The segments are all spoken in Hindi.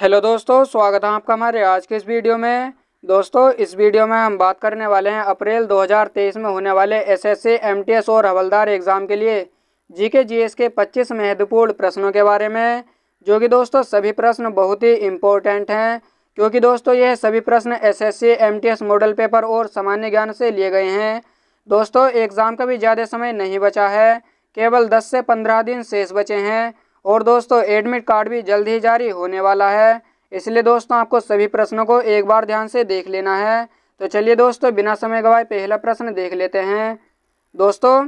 हेलो दोस्तों, स्वागत है आपका हमारे आज के इस वीडियो में। दोस्तों, इस वीडियो में हम बात करने वाले हैं अप्रैल 2023 में होने वाले एसएससी, एमटीएस और हवलदार एग्ज़ाम के लिए जीके जीएस के 25 महत्वपूर्ण प्रश्नों के बारे में, जो कि दोस्तों सभी प्रश्न बहुत ही इम्पोर्टेंट हैं, क्योंकि दोस्तों यह सभी प्रश्न एसएससी, एमटीएस मॉडल पेपर और सामान्य ज्ञान से लिए गए हैं। दोस्तों, एग्ज़ाम का भी ज़्यादा समय नहीं बचा है, केवल 10 से 15 दिन शेष बचे हैं और दोस्तों एडमिट कार्ड भी जल्द ही जारी होने वाला है। इसलिए दोस्तों आपको सभी प्रश्नों को एक बार ध्यान से देख लेना है। तो चलिए दोस्तों, बिना समय गवाए पहला प्रश्न देख लेते हैं। दोस्तों,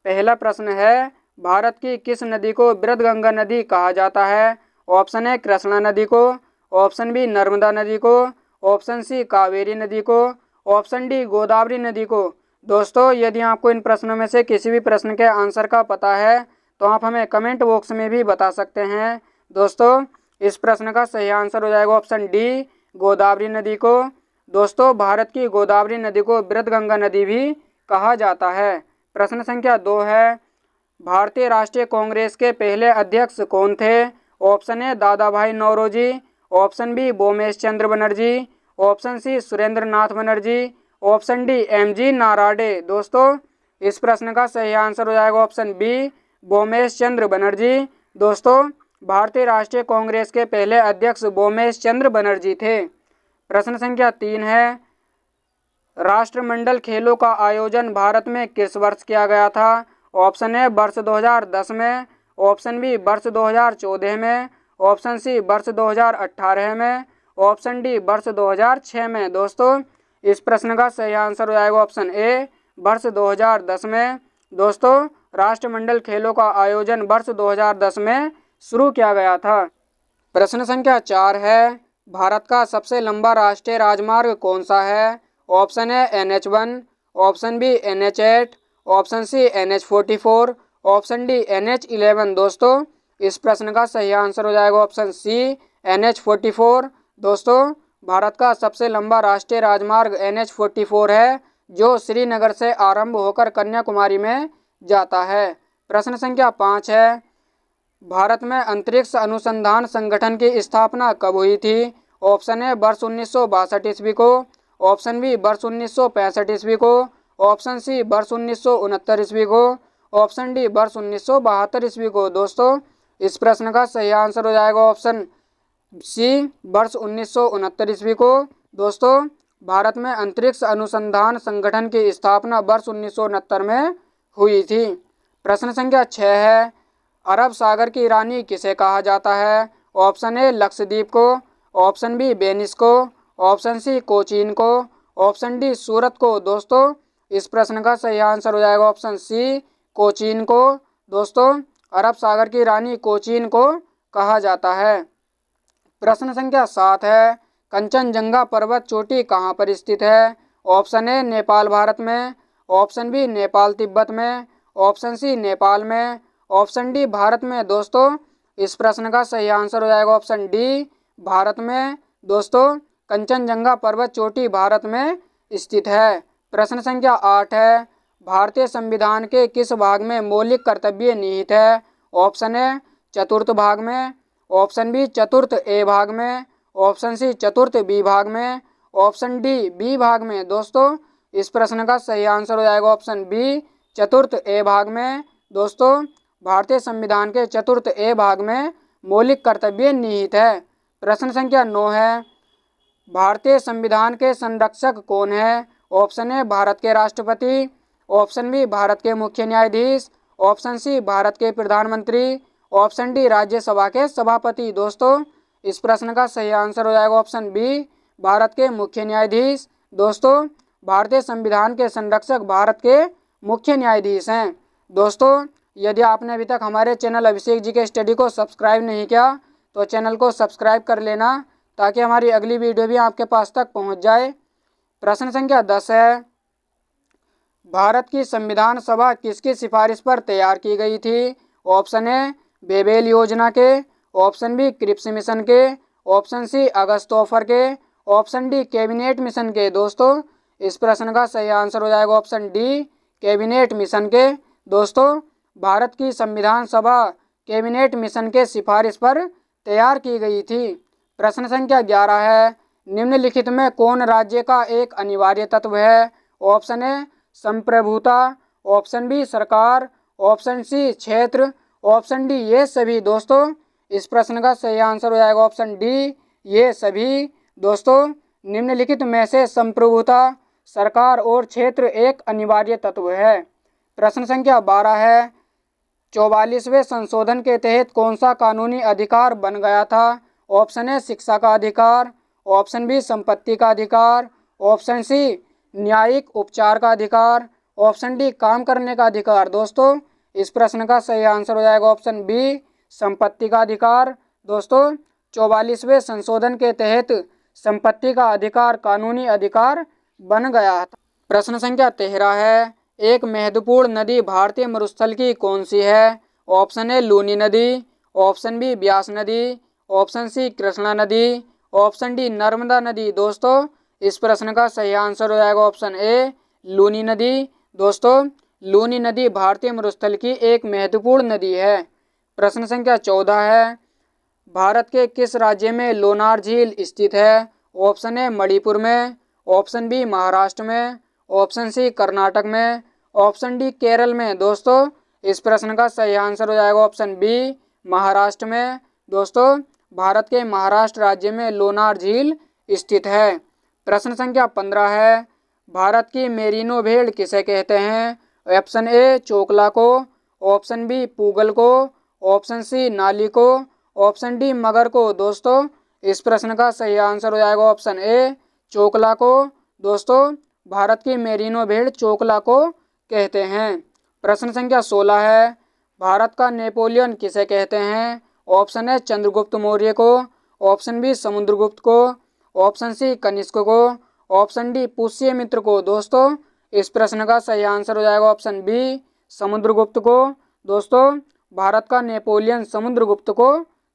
पहला प्रश्न है, भारत की किस नदी को वृद्धगंगा नदी कहा जाता है? ऑप्शन ए कृष्णा नदी को, ऑप्शन बी नर्मदा नदी को, ऑप्शन सी कावेरी नदी को, ऑप्शन डी गोदावरी नदी को। दोस्तों, यदि आपको इन प्रश्नों में से किसी भी प्रश्न के आंसर का पता है तो आप हमें कमेंट बॉक्स में भी बता सकते हैं। दोस्तों, इस प्रश्न का सही आंसर हो जाएगा ऑप्शन डी, गोदावरी नदी को। दोस्तों, भारत की गोदावरी नदी को वृद्धगंगा नदी भी कहा जाता है। प्रश्न संख्या 2 है, भारतीय राष्ट्रीय कांग्रेस के पहले अध्यक्ष कौन थे? ऑप्शन ए दादा भाई नौरोजी, ऑप्शन बी बोमेश चंद्र बनर्जी, ऑप्शन सी सुरेंद्र नाथ बनर्जी, ऑप्शन डी एमजी नाराडे। दोस्तों, इस प्रश्न का सही आंसर हो जाएगा ऑप्शन बी, बोमेश चंद्र बनर्जी। दोस्तों, भारतीय राष्ट्रीय कांग्रेस के पहले अध्यक्ष बोमेश चंद्र बनर्जी थे। प्रश्न संख्या 3 है, राष्ट्रमंडल खेलों का आयोजन भारत में किस वर्ष किया गया था? ऑप्शन ए वर्ष 2010 में, ऑप्शन बी वर्ष 2014 में, ऑप्शन सी वर्ष 2018 में, ऑप्शन डी वर्ष 2006 में। दोस्तों, इस प्रश्न का सही आंसर हो जाएगा ऑप्शन ए, वर्ष 2010 में। दोस्तों, राष्ट्रमंडल खेलों का आयोजन वर्ष 2010 में शुरू किया गया था। प्रश्न संख्या 4 है, भारत का सबसे लंबा राष्ट्रीय राजमार्ग कौन सा है? Option A NH1, option B NH8, option C NH44, option D NH11। दोस्तों, इस प्रश्न का सही आंसर हो जाएगा ऑप्शन सी, NH44। दोस्तों, भारत का सबसे लंबा राष्ट्रीय राजमार्ग NH44 है, जो श्रीनगर से आरंभ होकर कन्याकुमारी में जाता है। प्रश्न संख्या 5 है, भारत में अंतरिक्ष अनुसंधान संगठन की स्थापना कब हुई थी? ऑप्शन ए वर्ष 1962 ईस्वी को, ऑप्शन बी वर्ष 1965 ईस्वी को, ऑप्शन सी वर्ष 1969 ईस्वी को, ऑप्शन डी वर्ष 1972 ईस्वी को। दोस्तों, इस प्रश्न का सही आंसर हो जाएगा ऑप्शन सी, वर्ष 1969 ईस्वी को। दोस्तों, भारत में अंतरिक्ष अनुसंधान संगठन की स्थापना वर्ष 1969 में हुई थी। प्रश्न संख्या 6 है, अरब सागर की रानी किसे कहा जाता है? ऑप्शन ए लक्षद्वीप को, ऑप्शन बी वेनिस को, ऑप्शन सी कोचीन को, ऑप्शन डी सूरत को। दोस्तों, इस प्रश्न का सही आंसर हो जाएगा ऑप्शन सी, कोचीन को। दोस्तों, अरब सागर की रानी कोचीन को कहा जाता है। प्रश्न संख्या 7 है, कंचनजंगा पर्वत चोटी कहाँ पर स्थित है? ऑप्शन ए नेपाल भारत में, ऑप्शन बी नेपाल तिब्बत में, ऑप्शन सी नेपाल में, ऑप्शन डी भारत में। दोस्तों, इस प्रश्न का सही आंसर हो जाएगा ऑप्शन डी, भारत में। दोस्तों, कंचनजंगा पर्वत चोटी भारत में स्थित है। प्रश्न संख्या 8 है, भारतीय संविधान के किस भाग में मौलिक कर्तव्य निहित है? ऑप्शन ए चतुर्थ भाग में, ऑप्शन बी चतुर्थ ए भाग में, ऑप्शन सी चतुर्थ बी भाग में, ऑप्शन डी बी भाग में। दोस्तों, इस प्रश्न का सही आंसर हो जाएगा ऑप्शन बी, चतुर्थ ए भाग में। दोस्तों, भारतीय संविधान के चतुर्थ ए भाग में मौलिक कर्तव्य निहित है। प्रश्न संख्या 9 है, भारतीय संविधान के संरक्षक कौन है? ऑप्शन ए भारत के राष्ट्रपति, ऑप्शन बी भारत के मुख्य न्यायाधीश, ऑप्शन सी भारत के प्रधानमंत्री, ऑप्शन डी राज्यसभा के सभापति। दोस्तों, इस प्रश्न का सही आंसर हो जाएगा ऑप्शन बी, भारत के मुख्य न्यायाधीश। दोस्तों, भारतीय संविधान के संरक्षक भारत के मुख्य न्यायाधीश हैं। दोस्तों, यदि आपने अभी तक हमारे चैनल अभिषेक जी के स्टडी को सब्सक्राइब नहीं किया तो चैनल को सब्सक्राइब कर लेना, ताकि हमारी अगली वीडियो भी आपके पास तक पहुंच जाए। प्रश्न संख्या 10 है, भारत की संविधान सभा किसकी सिफारिश पर तैयार की गई थी? ऑप्शन ए बेबेल योजना के, ऑप्शन बी क्रिप्स मिशन के, ऑप्शन सी अगस्तोफर के, ऑप्शन डी कैबिनेट मिशन के। दोस्तों, इस प्रश्न का सही आंसर हो जाएगा ऑप्शन डी, कैबिनेट मिशन के। दोस्तों, भारत की संविधान सभा कैबिनेट मिशन के सिफारिश पर तैयार की गई थी। प्रश्न संख्या 11 है, निम्नलिखित में कौन राज्य का एक अनिवार्य तत्व है? ऑप्शन ए संप्रभुता, ऑप्शन बी सरकार, ऑप्शन सी क्षेत्र, ऑप्शन डी ये सभी। दोस्तों इस प्रश्न का सही आंसर हो जाएगा ऑप्शन डी ये सभी। दोस्तों निम्नलिखित में से संप्रभुता, सरकार और क्षेत्र एक अनिवार्य तत्व है। प्रश्न संख्या 12 है, 44वें संशोधन के तहत कौन सा कानूनी अधिकार बन गया था? ऑप्शन ए शिक्षा का अधिकार, ऑप्शन बी संपत्ति का अधिकार, ऑप्शन सी न्यायिक उपचार का अधिकार, ऑप्शन डी काम करने का अधिकार। दोस्तों इस प्रश्न का सही आंसर हो जाएगा ऑप्शन बी संपत्ति का अधिकार। दोस्तों 44वें संशोधन के तहत संपत्ति का अधिकार कानूनी अधिकार बन गया था। प्रश्न संख्या 13 है, एक महत्वपूर्ण नदी भारतीय मरुस्थल की कौन सी है? ऑप्शन ए लूनी नदी, ऑप्शन बी ब्यास नदी, ऑप्शन सी कृष्णा नदी, ऑप्शन डी नर्मदा नदी। दोस्तों इस प्रश्न का सही आंसर हो जाएगा ऑप्शन ए लूनी नदी। दोस्तों लूनी नदी भारतीय मरुस्थल की एक महत्वपूर्ण नदी है। प्रश्न संख्या 14 है, भारत के किस राज्य में लोनार झील स्थित है? ऑप्शन ए मणिपुर में, ऑप्शन बी महाराष्ट्र में, ऑप्शन सी कर्नाटक में, ऑप्शन डी केरल में। दोस्तों इस प्रश्न का सही आंसर हो जाएगा ऑप्शन बी महाराष्ट्र में। दोस्तों भारत के महाराष्ट्र राज्य में लोनार झील स्थित है। प्रश्न संख्या 15 है, भारत की मेरिनो भेड़ किसे कहते हैं? ऑप्शन ए चोकला को, ऑप्शन बी पूगल को, ऑप्शन सी नाली को, ऑप्शन डी मगर को। दोस्तों इस प्रश्न का सही आंसर हो जाएगा ऑप्शन ए चोकला को। दोस्तों भारत की मेरिनो भेड़ चोकला को कहते हैं। प्रश्न संख्या 16 है, भारत का नेपोलियन किसे कहते हैं? ऑप्शन ए चंद्रगुप्त मौर्य को, ऑप्शन बी समुद्रगुप्त को, ऑप्शन सी कनिष्क को, ऑप्शन डी पुष्यमित्र को। दोस्तों इस प्रश्न का सही आंसर हो जाएगा ऑप्शन बी समुद्रगुप्त को। दोस्तों भारत का नेपोलियन समुद्रगुप्त को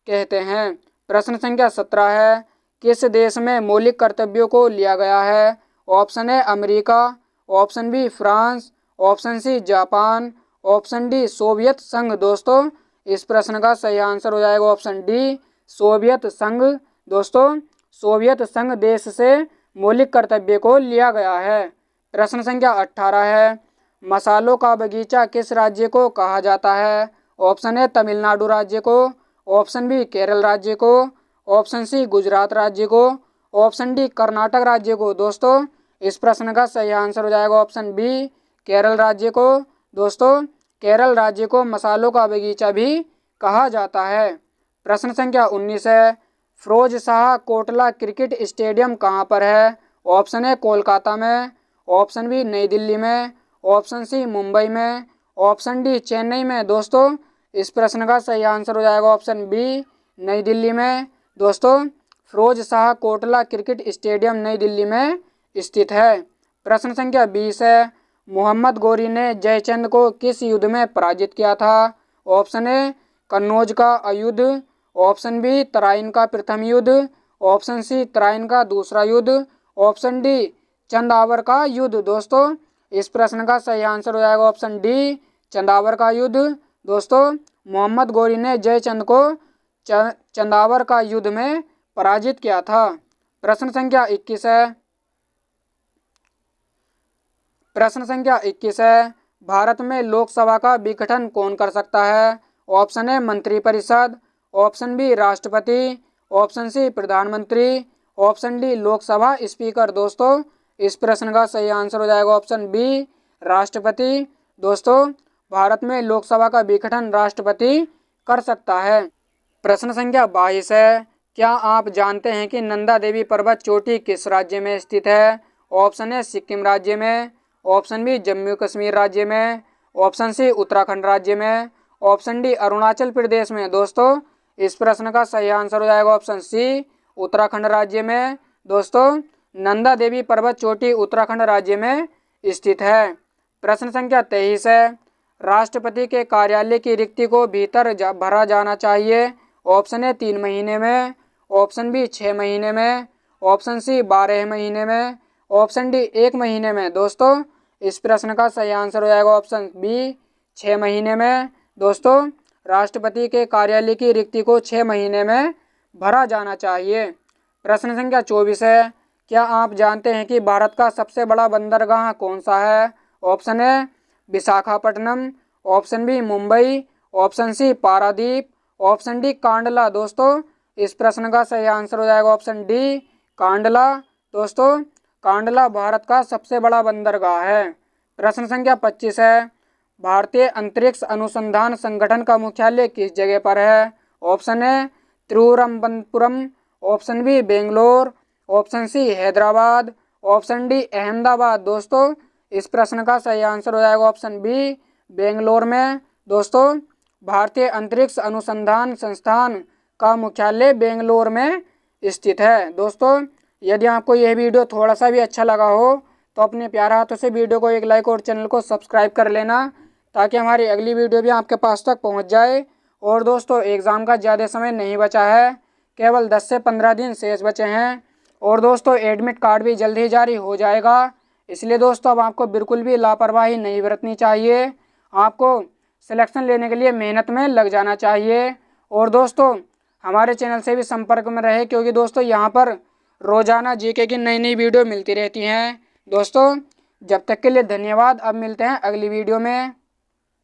कहते हैं। प्रश्न संख्या 17 है, किस देश में मौलिक कर्तव्यों को लिया गया है? Option A America, option B France, option C Japan, option D Soviet संघ। दोस्तों इस प्रश्न का सही आंसर हो जाएगा ऑप्शन डी सोवियत संघ। दोस्तों सोवियत संघ देश से मौलिक कर्तव्य को लिया गया है। प्रश्न संख्या 18 है, मसालों का बगीचा किस राज्य को कहा जाता है? ऑप्शन ए तमिलनाडु राज्य को, ऑप्शन बी केरल राज्य को, ऑप्शन सी गुजरात राज्य को, ऑप्शन डी कर्नाटक राज्य को। दोस्तों इस प्रश्न का सही आंसर हो जाएगा ऑप्शन बी केरल राज्य को। दोस्तों केरल राज्य को मसालों का बगीचा भी कहा जाता है। प्रश्न संख्या 19 है, फिरोज शाह कोटला क्रिकेट स्टेडियम कहाँ पर है? ऑप्शन ए कोलकाता में, ऑप्शन बी नई दिल्ली में, ऑप्शन सी मुंबई में, ऑप्शन डी चेन्नई में। दोस्तों इस प्रश्न का सही आंसर हो जाएगा ऑप्शन बी नई दिल्ली में। दोस्तों फिरोज शाह कोटला क्रिकेट स्टेडियम नई दिल्ली में स्थित है। प्रश्न संख्या 20 है, मोहम्मद गौरी ने जयचंद को किस युद्ध में पराजित किया था? ऑप्शन ए कन्नौज का युद्ध, ऑप्शन बी तराइन का प्रथम युद्ध, ऑप्शन सी तराइन का दूसरा युद्ध, ऑप्शन डी चंदावर का युद्ध। दोस्तों इस प्रश्न का सही आंसर हो जाएगा ऑप्शन डी चंदावर का युद्ध। दोस्तों मोहम्मद गौरी ने जयचंद को चंदावर का युद्ध में पराजित किया था। प्रश्न संख्या 21 है, प्रश्न संख्या 21 है, भारत में लोकसभा का विघटन कौन कर सकता है? ऑप्शन ए मंत्रिपरिषद, ऑप्शन बी राष्ट्रपति, ऑप्शन सी प्रधानमंत्री, ऑप्शन डी लोकसभा स्पीकर। दोस्तों इस प्रश्न का सही आंसर हो जाएगा ऑप्शन बी राष्ट्रपति। दोस्तों भारत में लोकसभा का विघटन राष्ट्रपति कर सकता है। प्रश्न संख्या 22 है, क्या आप जानते हैं कि नंदा देवी पर्वत चोटी किस राज्य में स्थित है? ऑप्शन ए सिक्किम राज्य में, ऑप्शन बी जम्मू कश्मीर राज्य में, ऑप्शन सी उत्तराखंड राज्य में, ऑप्शन डी अरुणाचल प्रदेश में। दोस्तों इस प्रश्न का सही आंसर हो जाएगा ऑप्शन सी उत्तराखंड राज्य में। दोस्तों नंदा देवी पर्वत चोटी उत्तराखंड राज्य में स्थित है। प्रश्न संख्या 23 है, राष्ट्रपति के कार्यालय की रिक्ति को भीतर भरा जाना चाहिए। ऑप्शन ए 3 महीने में, ऑप्शन बी 6 महीने में, ऑप्शन सी 12 महीने में, ऑप्शन डी 1 महीने में। दोस्तों इस प्रश्न का सही आंसर हो जाएगा ऑप्शन बी 6 महीने में। दोस्तों राष्ट्रपति के कार्यालय की रिक्ति को 6 महीने में भरा जाना चाहिए। प्रश्न संख्या 24 है, क्या आप जानते हैं कि भारत का सबसे बड़ा बंदरगाह कौन सा है? Option A Visakhapatnam, option B Mumbai, option C Paradip, option D Kandla. दोस्तों इस प्रश्न का सही आंसर हो जाएगा ऑप्शन डी कांडला। दोस्तों कांडला भारत का सबसे बड़ा बंदरगाह है। प्रश्न संख्या 25 है, भारतीय अंतरिक्ष अनुसंधान संगठन का मुख्यालय किस जगह पर है? Option A Thiruvananthapuram, option B Bangalore, option C Hyderabad, option D Ahmedabad. दोस्तों इस प्रश्न का सही आंसर हो जाएगा ऑप्शन बी बेंगलोर में। दोस्तों भारतीय अंतरिक्ष अनुसंधान संस्थान का मुख्यालय बेंगलोर में स्थित है। दोस्तों यदि आपको यह वीडियो थोड़ा सा भी अच्छा लगा हो तो अपने प्यारे हाथों से वीडियो को एक लाइक और चैनल को सब्सक्राइब कर लेना, ताकि हमारी अगली वीडियो भी आपके पास तक पहुंच जाए। और दोस्तों एग्ज़ाम का ज़्यादा समय नहीं बचा है, केवल 10 से 15 दिन शेष बचे हैं। और दोस्तों एडमिट कार्ड भी जल्द ही जारी हो जाएगा, इसलिए दोस्तों अब आपको बिल्कुल भी लापरवाही नहीं बरतनी चाहिए। आपको सिलेक्शन लेने के लिए मेहनत में लग जाना चाहिए। और दोस्तों हमारे चैनल से भी संपर्क में रहे, क्योंकि दोस्तों यहाँ पर रोजाना जीके की नई नई वीडियो मिलती रहती हैं। दोस्तों जब तक के लिए धन्यवाद। अब मिलते हैं अगली वीडियो में।